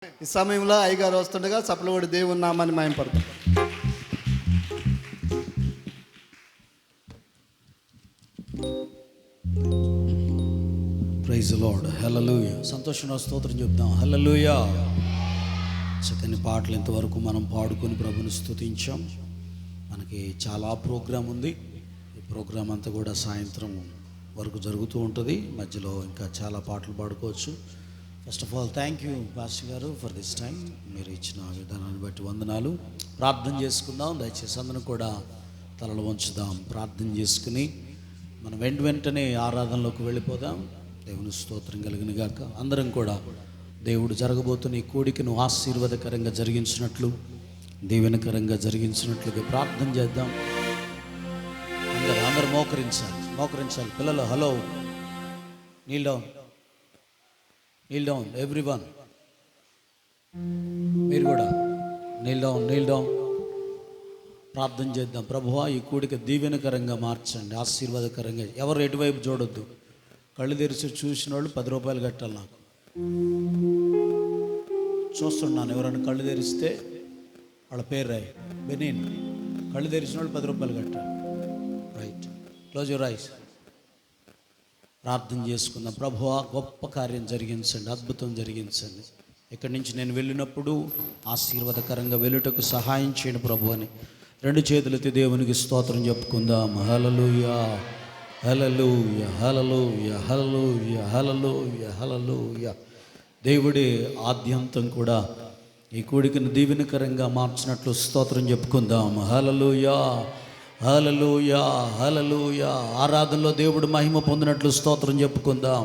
ఈ సమయంలో అయ్యగారు వస్తుండగా చప్పలవాడి దేవుని నామాన్ని మహిమపడతాం. Praise lord. హల్లెలూయా. సంతోషంగా స్తోత్రం చెప్దాం. హల్లెలూయా. చక్కని పాటలు ఇంతవరకు మనం పాడుకొని ప్రభుని స్తుతించాం. మనకి చాలా ప్రోగ్రాం ఉంది. ఈ ప్రోగ్రాం అంతా కూడా సాయంత్రం వరకు జరుగుతూ ఉంటుంది. మధ్యలో ఇంకా చాలా పాటలు పాడుకోవచ్చు. First of all thank you pastor గారు ఫర్ దిస్ టైం. మీరు ఇచ్చిన విధానాన్ని బట్టి వందనాలు. ప్రార్థన చేసుకుందాం. దయచేసి అందరం కూడా తలలు వంచుదాం. ప్రార్థన చేసుకుని మనం వెంటనే ఆరాధనలోకి వెళ్ళిపోదాం. దేవుని స్తోత్రం కలిగిన గాక. అందరం కూడా దేవుడు జరగబోతున్న ఈ కోడికను ఆశీర్వాదకరంగా జరిగించినట్లు, దీవెనకరంగా జరిగించినట్లుగా ప్రార్థన చేద్దాం. అందరూ మోకరించాలి. పిల్లలు హలో, నీల్ డౌన్ ఎవ్రీవన్. మీరు కూడా నీల్ డౌన్. ప్రార్థన చేద్దాం. ప్రభువా, ఈ కూడిక దీవెనకరంగా మార్చండి, ఆశీర్వాదకరంగా. ఎవరు ఎటువైపు చూడొద్దు. కళ్ళు తెరిచి చూసిన వాళ్ళు 10 రూపాయలు కట్టాలి. నాకు చూస్తున్నాను. ఎవరైనా కళ్ళు తెరిస్తే వాళ్ళ పేరు రాయి. బెనీన్. కళ్ళు తెరిచిన వాళ్ళు 10 రూపాయలు కట్టాలి. రైట్. Close your eyes. ప్రార్థన చేసుకుందాం. ప్రభువా, గొప్ప కార్యం జరిగించండి, అద్భుతం జరిగించండి. ఇక్కడి నుంచి నేను వెళ్ళినప్పుడు ఆశీర్వాదకరంగా వెళ్ళుటకు సహాయం చేయండి ప్రభు అని 2 చేతులెత్తి దేవునికి స్తోత్రం చెప్పుకుందాం. హల్లెలూయా, హల్లెలూయా, హల్లెలూయా, హల్లెలూయా, హల్లెలూయా, హల్లెలూయా. దేవుడి ఆద్యంతం కూడా ఈ కూడికను దీవెనకరంగా మార్చినట్లు స్తోత్రం చెప్పుకుందాం. హల్లెలూయా, హల్లెలూయా, హల్లెలూయా. ఆరాధనలో దేవుడు మహిమ పొందినట్లు స్తోత్రం చెప్పుకుందాం.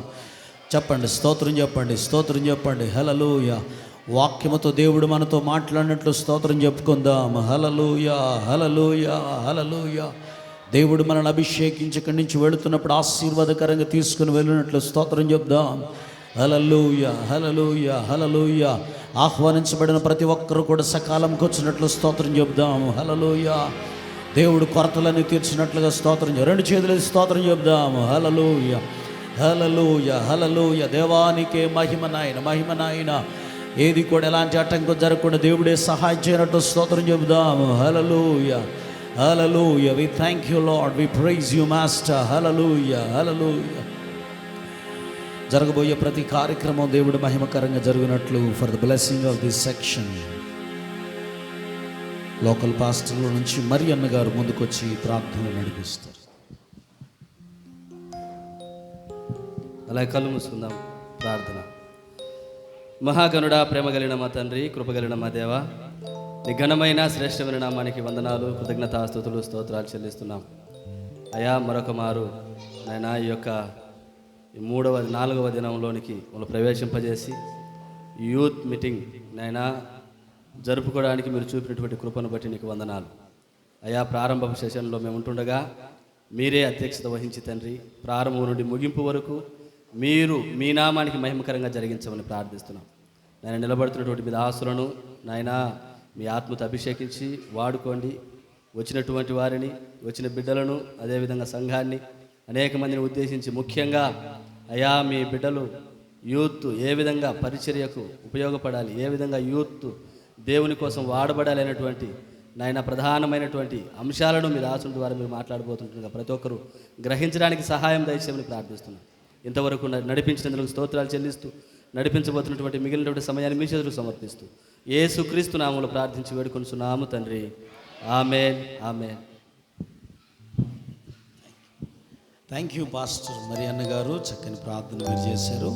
చెప్పండి, స్తోత్రం చెప్పండి. హల్లెలూయా. వాక్యముతో దేవుడు మనతో మాట్లాడినట్లు స్తోత్రం చెప్పుకుందాం. హల్లెలూయా, హల్లెలూయా, హల్లెలూయా. దేవుడు మనల్ని అభిషేకించి ఇక్కడి నుంచి వెళుతున్నప్పుడు ఆశీర్వాదకరంగా తీసుకుని వెళ్ళినట్లు స్తోత్రం చెప్దాం. హల్లెలూయా, హల్లెలూయా, హల్లెలూయా. ఆహ్వానించబడిన ప్రతి ఒక్కరు కూడా సకాలంకి వచ్చినట్లు స్తోత్రం చెప్దాం. హల్లెలూయా. దేవుడు కొరతలన్నీ తీర్చినట్లుగా స్తోత్రం. 2 చేతులు స్తోత్రం చెప్దాము. హల్లెలూయా, హల్లెలూయా, హల్లెలూయా. దేవానికే మహిమ నాయన. ఏది కూడా ఎలాంటి ఆటంకం జరగకుండా దేవుడే సహాయం చేయనట్టు స్తోత్రం చెబుదాము. Hallelujah, hallelujah. We thank you Lord, we praise you master. Hallelujah, hallelujah. జరగబోయే ప్రతి కార్యక్రమం దేవుడు మహిమకరంగా జరుగునట్లు for the blessing of this section local పాస్టర్ల నుంచి మరి అన్నగారు ముందుకొచ్చి ప్రార్థనలు నడిపిస్తారు. అలాగే కళ్ళు మూసుకుందాం. ప్రార్థన. మహాగణుడా, ప్రేమ కలిగిన మా తండ్రి, కృపగలిగిన మా దేవ, నీ ఘనమైన శ్రేష్టమైన నామానికి వందనాలు, కృతజ్ఞతాస్తుతులు, స్తోత్రాలు చెల్లిస్తున్నాం. అయా, మరొక మారు నాయనా ఈ యొక్క 4వ దినంలోనికి వాళ్ళు ప్రవేశింపజేసి యూత్ మీటింగ్ నాయనా జరుపుకోవడానికి మీరు చూపినటువంటి కృపను బట్టి నీకు వందనాలు. అయా, ప్రారంభ సెషన్లో మేము ఉంటుండగా మీరే అధ్యక్షత వహించి తండ్రి, ప్రారంభం నుండి ముగింపు వరకు మీరు మీ నామానికి మహిమకరంగా జరిగించమని ప్రార్థిస్తున్నాం. నేను నిలబడుతున్నటువంటి మీ దాసులను నాయనా మీ ఆత్మతో అభిషేకించి వాడుకోండి. వచ్చినటువంటి వారిని, వచ్చిన బిడ్డలను, అదేవిధంగా సంఘాన్ని, అనేక మందిని ఉద్దేశించి ముఖ్యంగా అయా మీ బిడ్డలు యూత్ ఏ విధంగా పరిచర్యకు ఉపయోగపడాలి, ఏ విధంగా యూత్ దేవుని కోసం వాడబడాలి అనేటువంటి నాయన ప్రధానమైనటువంటి అంశాలను మీ దాసుల ద్వారా మీరు మాట్లాడబోతుంటుగా ప్రతి ఒక్కరూ గ్రహించడానికి సహాయం దయచేయమని ప్రార్థిస్తున్నాం. ఇంతవరకు నడిపించినందుకు స్తోత్రాలు చెల్లిస్తూ నడిపించబోతున్నటువంటి మిగిలినటువంటి సమయాన్ని మీ చేతులకు సమర్పిస్తూ యేసుక్రీస్తు నామములో ప్రార్థించి వేడుకొనుచున్నాము తండ్రి. ఆమేన్, ఆమేన్. థ్యాంక్ యూ పాస్టర్ మరి అన్నగారు. చక్కని ప్రార్థన మీరు చేశారు.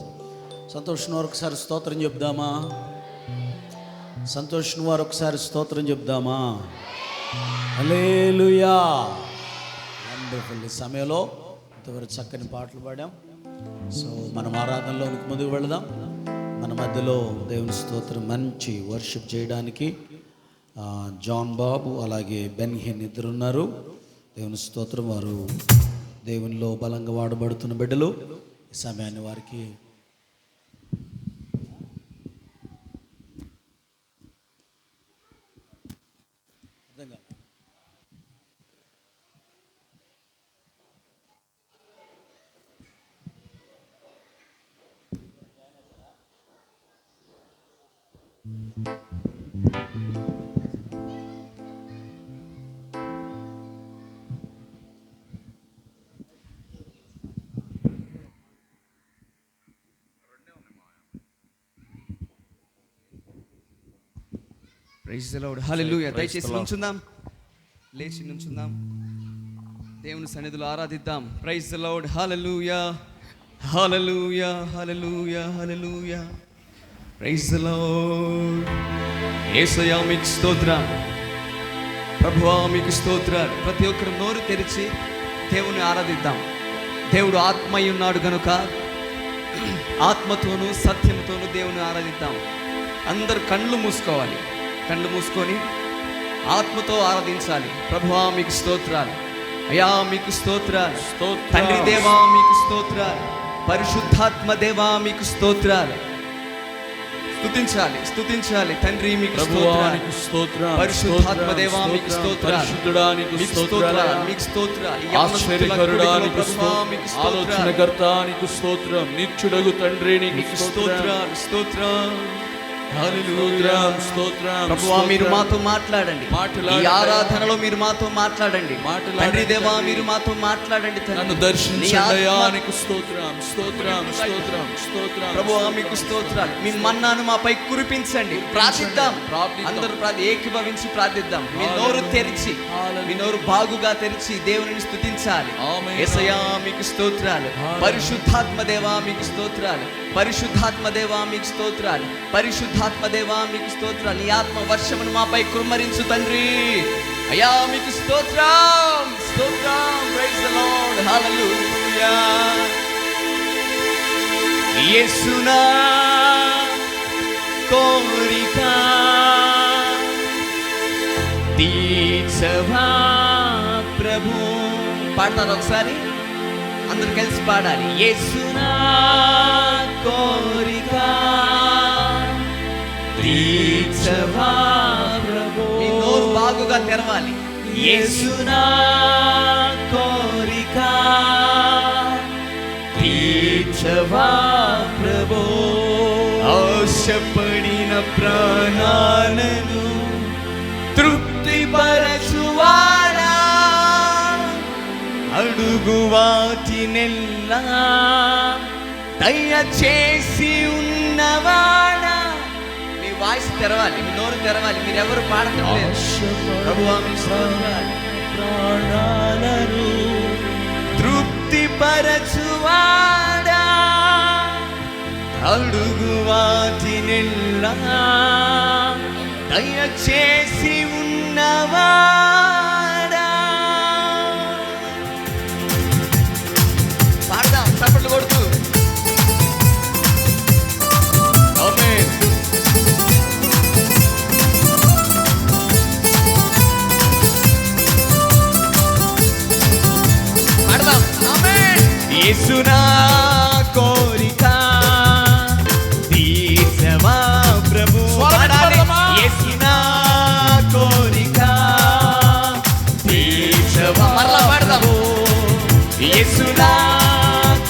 సంతోషం వారు ఒకసారి స్తోత్రం చెప్దామా? సంతోషం వారు ఒకసారి స్తోత్రం చెప్దామా? హల్లెలూయా. వండర్ఫుల్. ఈ సమయంలో ఇంతవరకు చక్కని పాటలు పాడాం. సో మనం ఆరాధనలోనికి ముందుకు వెళదాం. మన మధ్యలో దేవుని స్తోత్రం మంచి వర్షిప్ చేయడానికి జాన్ బాబు అలాగే బెన్హిన్ ఇద్దరున్నారు. దేవుని స్తోత్రం. వారు దేవునిలో బలంగా వాడబడుతున్న బిడ్డలు. ఈ సమయాన్ని వారికి ప్రైజ్ ది లార్డ్, హల్లెలూయా. దయచేసి నుంచుందాం, లేచి నుంచుందాం, దేవుని సన్నిధిలో ఆరాధిద్దాం. Praise the Lord, hallelujah, hallelujah, hallelujah, hallelujah. Praise the Lord. యేసయ్యా మీకు స్తోత్రం, ప్రభువా మీకు స్తోత్రాలు. ప్రతి ఒక్కరు నోరు తెరిచి దేవుని ఆరాధిద్దాం. దేవుడు ఆత్మయ్య ఉన్నాడు కనుక ఆత్మతోనూ సత్యంతోనూ దేవుని ఆరాధిద్దాం. అందరు కళ్ళు మూసుకోవాలి, కళ్ళు మూసుకొని ఆత్మతో ఆరాధించాలి. ప్రభువా మీకు స్తోత్రాలు, అయ్యా మీకు స్తోత్రాలు, తండ్రి దేవా మీకు స్తోత్రాలు, పరిశుద్ధాత్మ దేవా మీకు స్తోత్రాలు. స్తుతించాలి, స్తుతించాలి. తండ్రి మీకు స్తోత్రాలు, పరిశుద్ధాత్మ దేవా మీకు స్తోత్రాలు, మీకు స్తోత్రాలు, మీకు స్తోత్రాలు. ఆశ్చర్యకరుడానికి ఆలోచనకర్తానికి స్తోత్రం, నిత్యుడగు తండ్రి నీకు స్తోత్రాలు, స్తోత్రాలు. స్తోత్రం. ప్రభువా మీరు మాతో మాట్లాడండి, ఈ ఆరాధనలో మీరు మాతో మాట్లాడండి. తండ్రి దేవా మీరు మాతో మాట్లాడండి. నన్ను దర్శించండి. నీకు స్తోత్రం, స్తోత్రం, స్తోత్రం, స్తోత్రం. ప్రభువా మీకు స్తోత్రాలు. మీ మన్నాను మాపై కురిపించండి. ప్రార్థిద్దాం, అందరూ ఏకీభవించి ప్రార్థిద్దాం. మీ నోరు తెరిచి, మీ నోరు బాగుగా తెరిచి దేవుని స్తుతించాలి. యేసయ్యా మీకు స్తోత్రాలు, పరిశుద్ధాత్మ దేవా మీకు స్తోత్రాలు, పరిశుద్ధాత్మ దేవా మీకు స్తోత్రాలు, పరిశుద్ధాత్మ దేవా మీకు స్తోత్రాలు. ఈ ఆత్మ వర్షమును మాపై కుమ్మరించు తండ్రి. అయ్యా మీకు స్తోత్రం, స్తోత్రం. ప్రైజ్ ది లార్డ్, హల్లెలూయా. యేసునా కోరిక తీర్చవా ప్రభు. పాడతారు ఒకసారి, అందరు కలిసి పాడాలి. యేసునా కోరిక తీర్చవా ప్రభు. మీ నోరు బాగుగా తెరవాలి. యేసునా కోరిక తీర్చవా ప్రభు. ఆశపడిన ప్రాణాలను తృప్తిపరచువాడా, అడుగు వాటినెల్లా దయచేసి ఉన్నవాడా. మీ వాయిస్ తెరవాలి, మీ నోరు తెరవాలి. మీరెవరు పాడలేదు. ప్రభువా మీ స్తోత్రాలు. ప్రాణాలను తృప్తిపరచువాడా, అడుగు వాటినెల్లా దయచేసి ఉన్నవాడా. పాడదాం చప్పట్లు కొడుతూ. ఆమేన్. పాడదాం. ఆమేన్. యేసునా కోరిక తీర్చవా ప్రభు. యేసునా కోరిక తీర్చవా. మరలా పాడదాం. యేసునా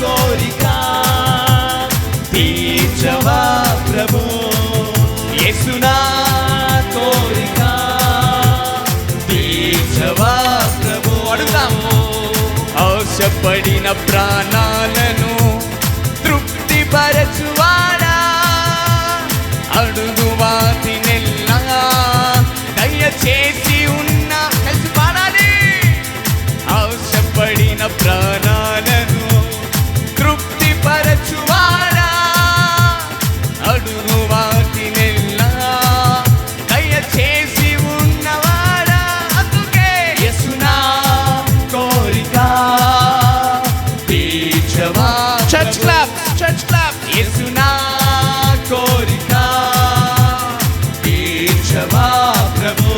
కోరిక తీర్చవా ప్రభు. యేసునా కోరిక తీర్చవా ప్రభు. అడుగుతాము. ఆశపడిన ప్రాణాలను తృప్తిపరచువాడా, అడుగు వాటినెల్లా దయచేసి ఉన్న. కలిసి పాడాలి. ఆశపడిన ప్రాణాలను తృప్తిపరచువాడా, అడుగు వాటినెల్లా దయచేసి ఉన్నవాడా. అందుకే యేసునా కోరిక తీర్చవా. Church clap, church clap. యేసునా కోరిక తీర్చవా ప్రభు.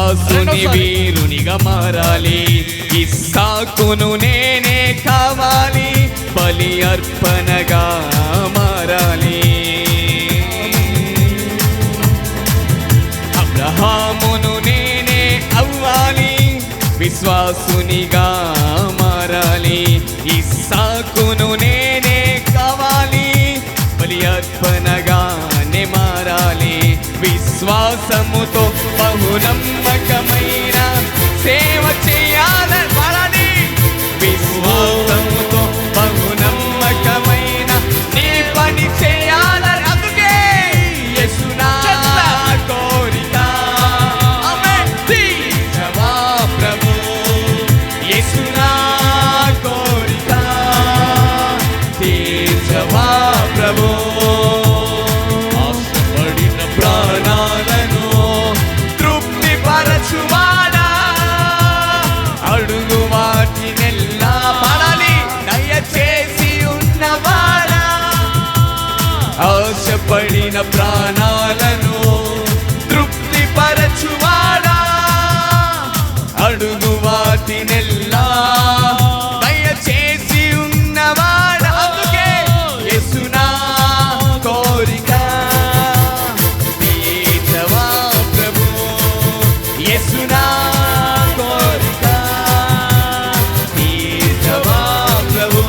విశ్వాసుని వీరునిగా మారాలి. ఇస్సాకును నేనే కావాలి, బలి అర్పణగా మారాలి. అబ్రహామును నేనే అవ్వాలి, విశ్వాసునిగా మారాలి. ఇస్సాకును నేనే కావాలి, బలి అర్పణగానే మారాలి. విశ్వాసముతో బహునమ్మకమైన సేవ చేయాలని మారాలి. విశ్వాసముతో బహునమ్మకమైన నీ పని చేయాలని, అందుకే యేసు నా కోరిక. తీర్చవా ప్రభు, యేసు నా కోరిక, తీర్చవా ప్రభు. ఆశపడిన ప్రాణాలను తృప్తి పరచువాడా, అడుగు వాటినెల్లా పడాలి దయచేసి ఉన్నవాడా. ఆశపడిన ప్రాణాలను తృప్తి పరచువాడా, అడుగు వాటినెల్లా దయచేసి ఉన్నవాడా. అందుకే యేసు నా కోరిక, తీర్చవా ప్రభు, యేసు నా కోరిక, తీర్చవా ప్రభు.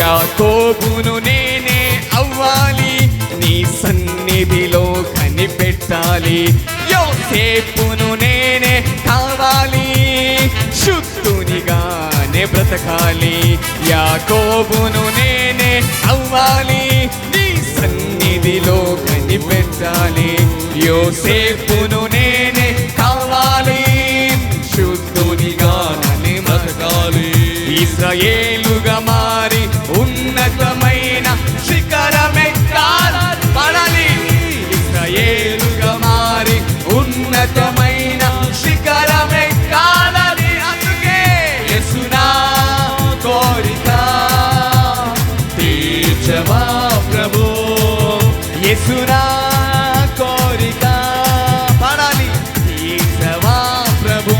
యాకోబును నేనే అవ్వాలి, నీ సన్నిధిలో కనిపెట్టాలి. యోసేపును నేనే కావాలి, శుద్ధునిగానే బ్రతకాలి. యాకోబును నేనే అవ్వాలి, నీ సన్నిధిలో కనిపెట్టాలి. యోసేపును నేనే కావాలి, శుద్ధునిగానే బ్రతకాలి. ఇశ్రాయేలుగా మారి ఉన్నతమైన శిఖరమెక్కాలి పడాలి. ఇశ్రాయేలుగా మారి ఉన్నతమైన శిఖరమెక్కాలని, అందుకే యేసు నా కోరిక. తీర్చవా ప్రభు, యేసు నా కోరిక పడాలి. తీర్చవా ప్రభు,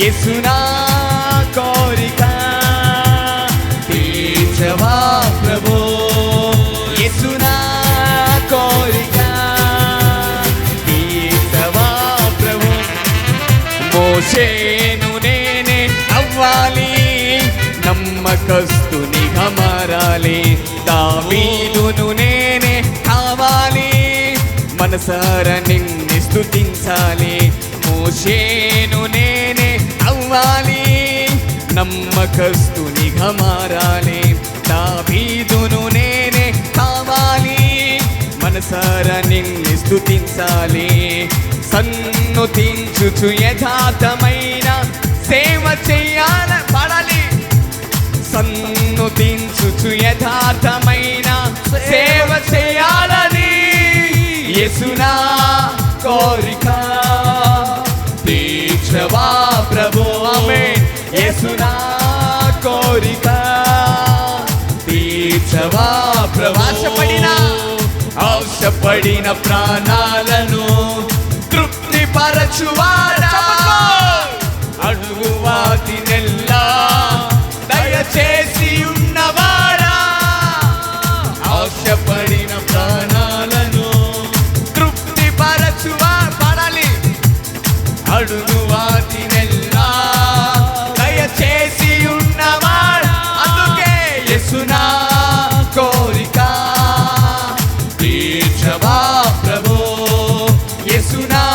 యేసు నా కోరిక, తీర్చవా ప్రభు, యేసు నా కోరిక, తీర్చవా ప్రభు. మోషేను నేనే అవ్వాలి, నమ్మకస్తునిగా మారాలి. దావీదును నేనే కావాలి, మనసారా నిన్ను స్తుతించాలి. మోషేను నేనే అవ్వాలి, నమ్మకస్తునిగా మారాలి. దావీదును నేనే కావాలి, మనసారా నిన్ను స్తుతించాలి. సన్నుతించుచు యథార్థమైన సేవ చెయ్యాల పడాలి. సన్నుతించుచు యథార్థమైన సేవ చేయాలని, యేసు నా కోరిక. తీర్చవా ప్రభు, ఆమేన్. యేసు నా కోరిక, తీర్చవా ప్రభు. ఆశపడిన ప్రాణాలను తృప్తి పరచువాడా, అడుగు వాటినెల్లా దయచేసి ఉన్నవాడా. ఆశపడిన ప్రాణాలను తృప్తి పరచువా పడాలి, అడుగు వాటినెల్లా దయచేసి ఉన్నవాడా. అందుకే యేసు నా కోరిక. తీర్చవా ప్రభు, యేసు నా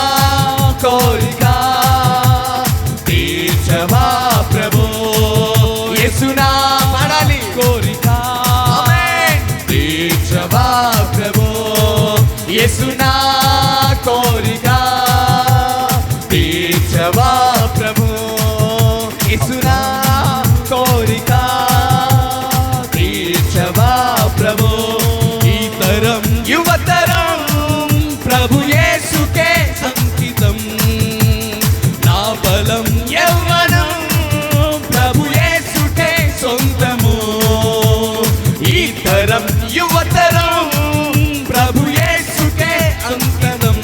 కోరిక. తీర్చవా ప్రభు, యేసు నా పడాలి కోరిక. తీర్చవా ప్రభు, యేసు నా కోరిక. తీర్చవా ప్రభు, యేసు నా కోరిక. తీర్చవా ప్రభు. ఈ తరం యువతరం ప్రభు యేసుకే సంకితం, నా బలం యవ్వనం ప్రభు యేసుకే సొంతము. ఈ తరం యువతరం ప్రభు యేసుకే అంకితం,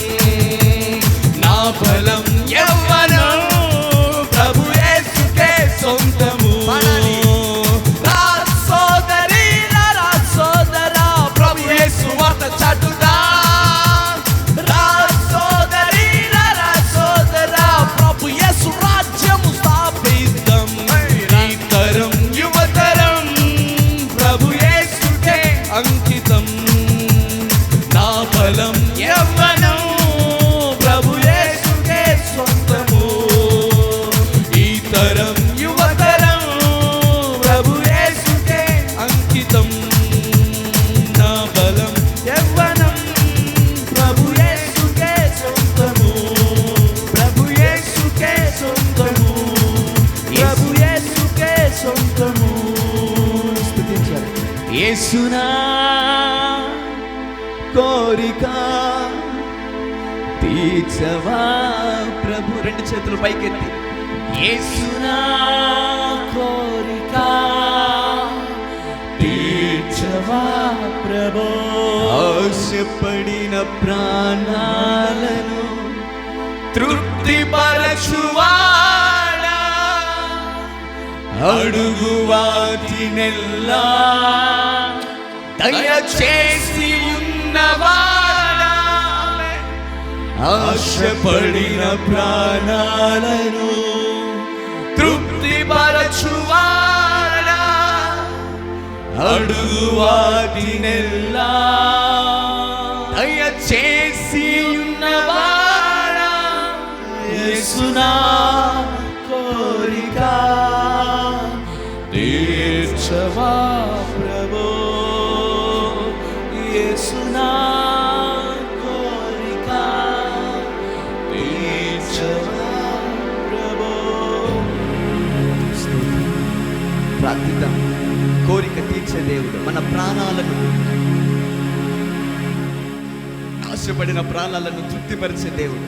యేసునా కోరిక తీర్చవా ప్రభు. రెండు చేతులు పైకెత్తి, యేసునా కోరిక తీర్చవా ప్రభు. ఆశపడిన ప్రాణాలను తృప్తిపరచువాడా, అడుగు వాటినెల్లా దయచేసి ఉన్నవాడా. ఆశపడిన ప్రాణాలను తృప్తిపరచువాడా, అడుగు వాటినెల్లా దయచేసి ఉన్నవాడా. యేసునా కోరిక తీర్చవా ప్రభు. యేసునా కోరిక తీర్చవా ప్రభు. ప్రార్థిద్దాం. కోరిక తీర్చే దేవుడు, మన ప్రాణాలను, ఆశపడిన ప్రాణాలను తృప్తిపరిచే దేవుడు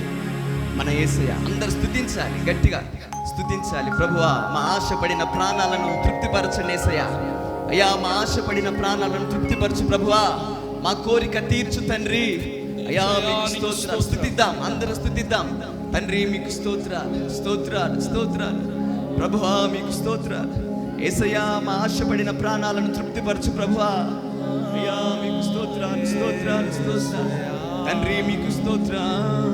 మన యేసయ్య. అందరూ స్తుతించాలి, గట్టిగా స్తుతించాలి. ప్రభువా, మా ఆశపడిన ప్రాణాలను తృప్తిపరచండి యేసయ్య. అయ్యా, మా ఆశపడిన ప్రాణాలను తృప్తిపరచు ప్రభువా. మా కోరిక తీర్చు తండ్రి. అయ్యా, మీకు స్తోత్రాలు. స్తుతిద్దాం, అందరూ స్తుతిద్దాం. తండ్రి మీకు స్తోత్రాలు, స్తోత్రాలు, స్తోత్రాలు. ప్రభువా మీకు స్తోత్రాలు. యేసయ్యా, మా ఆశపడిన ప్రాణాలను తృప్తిపరచు ప్రభువా. అయ్యా మీకు స్తోత్రాలు, స్తోత్రాలు, స్తోత్రాలు. తండ్రి మీకు స్తోత్రాలు.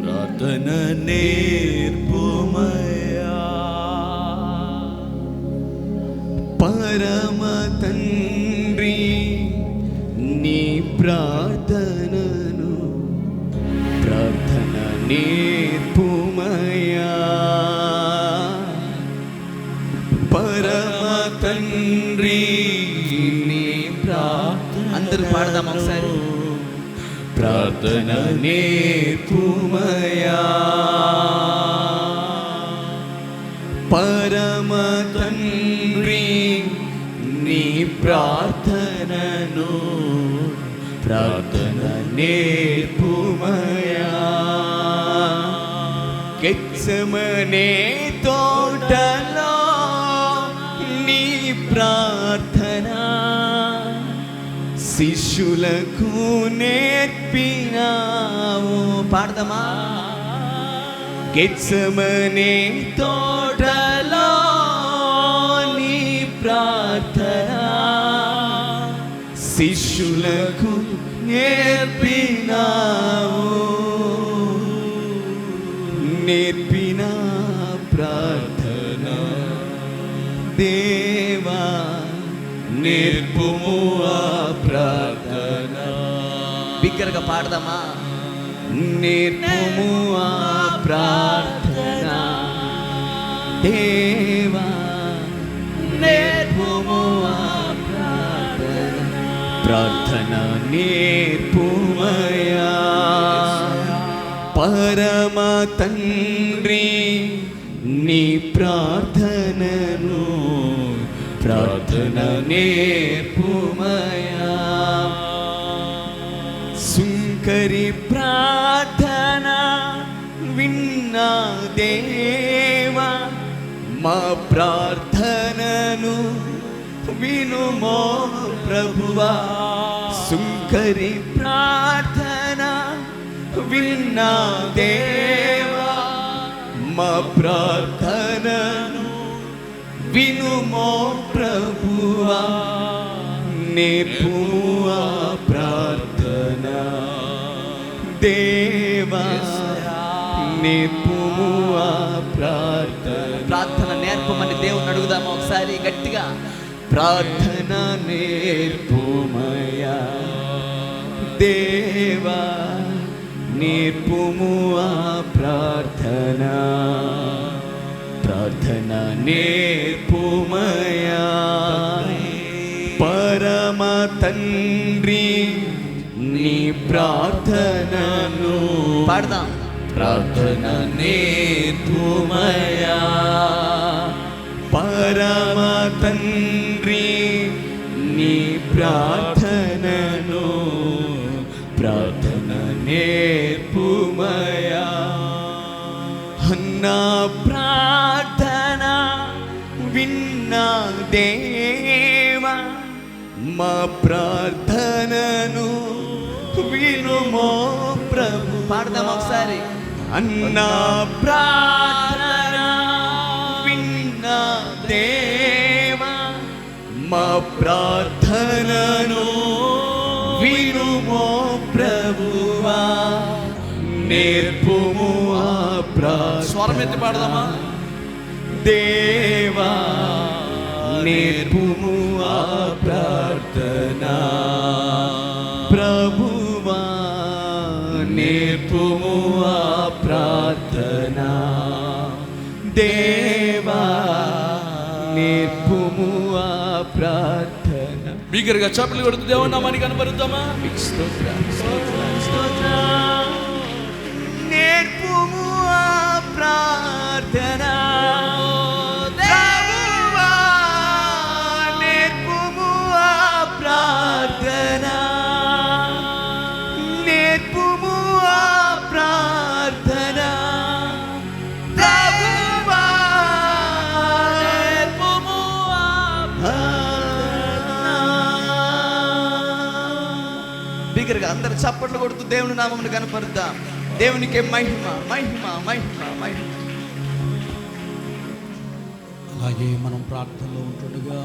ప్రార్థన నేర్పుమయ్యా పరమ తండ్రి, నీ ప్రార్థనను ప్రార్థన నేర్పుమయ్యా పరమ తండ్రి, నీ ప్రార్థన. అందరూ పాడదాం ఒకసారి. ప్రార్థన నేర్పుమయ్యా పరమ తండ్రి, నీ ప్రార్థనను ప్రార్థన నేర్పుమయ్యా. గెత్సెమనే తోటలో నీ ప్రార్థన శిష్యులకు నేర్పినావు. పాడదామా? గెత్సెమనే తోటలో నీ ప్రార్థన శిష్యులకు నేర్పినావు. నేర్పిన ప్రార్థన దేవా, నేర్పుము ఆ ప్రార్థన. బిగ్గరగా పాడదామా? నేర్పుము ఆ ప్రార్థన దేవా, నేర్పుము ఆ ప్రార్థన. ప్రార్థన నేర్పుమయ్యా పరమ తండ్రి, నీ ప్రార్థనను ప్రార్థన నేర్పుమయ్యా. సుంకరి ప్రార్థన విన్నా దేవా, మా ప్రార్థనను వినుమో ప్రభువా. సుంకరి ప్రార్థన విన్నా దేవా, మా ప్రార్థనను వినుమో ప్రభువా. నేర్పుము ఆ ప్రార్థన దేవా, నేర్పుము ఆ ప్రార్థన. ప్రార్థన నేర్పమని దేవుని అడుగుదామా ఒకసారి గట్టిగా? ప్రార్థన నేర్పుమయ్యా దేవా, నేర్పుము ఆ ప్రార్థన. ప్రార్థన నేర్పుమయ్యా పరమ తండ్రి, నీ ప్రార్థనను పాడదాం. ప్రార్థన నేర్పుమయ్యా పరమ నా ప్రార్థన విన్న దేవా, మా ప్రార్థనను వినుమో ప్రభు. పాడదాం ఒకసారి. అన్నా ప్రార్థన విన్న దేవా, మా ప్రార్థనను వినుమో ప్రభువా, నేర్పుము ఆ ప్రార్థన. స్వరం ఎత్తి పాడదామా? దేవా నేర్పుము ఆ ప్రార్థన, ప్రభువా నేర్పుము ఆ ప్రార్థన, దేవా నేర్పుము ఆ ప్రార్థన. బిగ్గరగా చప్పట్లు కొడుతూ దేవుని నామానికి కనపరుద్దామా? నేర్పుము ఆ ప్రార్థన, ప్రభువా నేర్పుము ఆ ప్రార్థన, నేర్పుము ఆ ప్రార్థన, ప్రభువా నేర్పుము ఆ ప్రార్థన. బిగ్గరగా అందరు చప్పట్లు కొడుతూ దేవుని నామమును కనపరుద్దాం. దేవునికే మహిమ మహిమ మహిమ మహిమ. అలాగే మనం ప్రార్థనలో ఉంటుండగా